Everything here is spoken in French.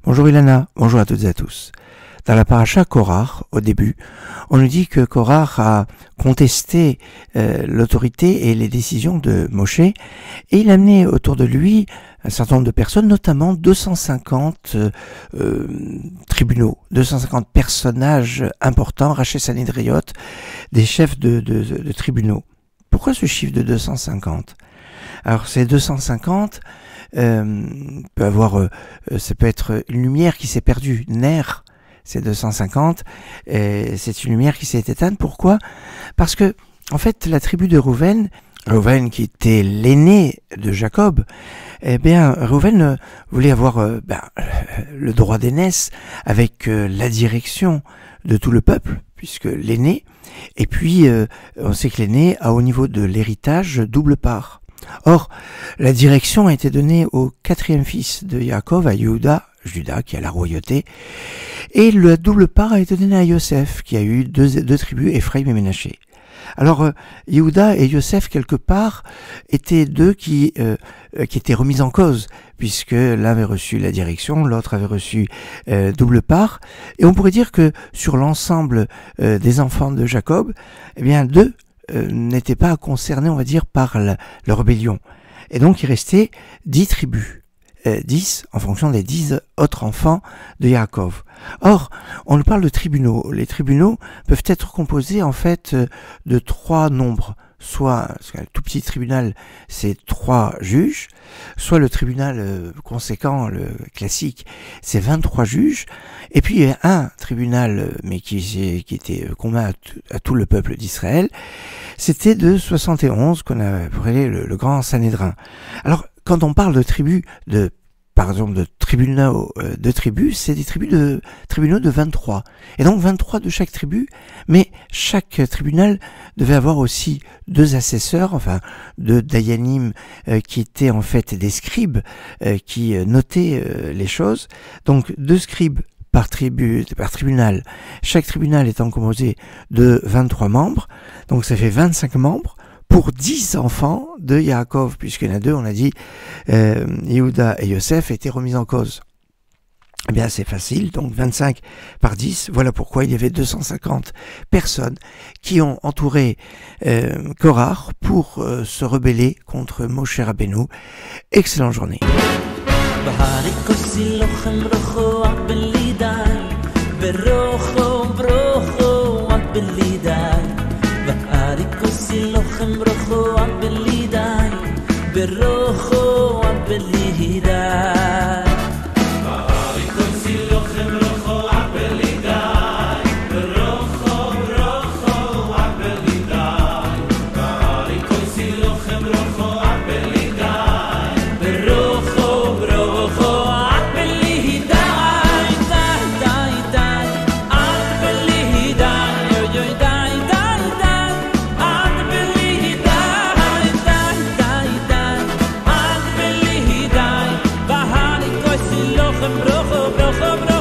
Bonjour Ilana, bonjour à toutes et à tous. Dans la paracha Korach, au début, on nous dit que Korach a contesté l'autorité et les décisions de Moshe, et il a amené autour de lui un certain nombre de personnes, notamment 250 tribunaux, 250 personnages importants, Rachel Sanhedriot, des chefs de tribunaux. Pourquoi ce chiffre de 250 ? Alors ces 250 peut avoir, ça peut être une lumière qui s'est perdue, Ner, c'est 250, c'est une lumière qui s'est éteinte. Pourquoi ? Parce que, en fait, la tribu de Rouven qui était l'aîné de Jacob, Rouven voulait avoir le droit d'aînesse avec la direction de tout le peuple, puisque l'aîné, et puis on sait que l'aîné a au niveau de l'héritage double part. Or, la direction a été donnée au quatrième fils de Yaakov, à Juda qui a la royauté, et la double part a été donnée à Yosef, qui a eu deux tribus, Ephraïm et Ménaché. Alors, Yehuda et Yosef, quelque part, étaient deux qui étaient remis en cause, puisque l'un avait reçu la direction, l'autre avait reçu double part, et on pourrait dire que sur l'ensemble des enfants de Jacob, deux n'étaient pas concernés, on va dire, par la rébellion. Et donc, il restait 10 tribus. 10 en fonction des 10 autres enfants de Yaakov. Or, on nous parle de tribunaux. Les tribunaux peuvent être composés en fait de 3 nombres. Soit le tout petit tribunal, c'est 3 juges, soit le tribunal conséquent, le classique, c'est 23 juges, et puis il y a un tribunal, mais qui était commun à tout le peuple d'Israël, c'était de 71, qu'on a appelé le grand Sanhédrin. Alors, quand on parle de tribus, par exemple de tribunaux de tribus, c'est des tribunaux de 23. Et donc 23 de chaque tribu, mais chaque tribunal devait avoir aussi 2 assesseurs, enfin 2 dayanim qui étaient en fait des scribes qui notaient les choses. Donc 2 scribes par tribunal, chaque tribunal étant composé de 23 membres, donc ça fait 25 membres, pour 10 enfants de Yaakov, puisqu'il y en a 2, on a dit, Yehuda et Yosef étaient remis en cause. Eh bien, c'est facile, donc 25 par 10, voilà pourquoi il y avait 250 personnes qui ont entouré Korach pour se rebeller contre Moshe Rabbeinu. Excellente journée. لخم رخو عبلي داي بالروخو عبلي داي باري كرسي لخم رخو عبلي داي بالروخو عبلي داي باري كرسي لخم رخو عبلي داي بالروخو عبلي داي داي داي عبلي داي يو داي Brocho, brocho, brocho.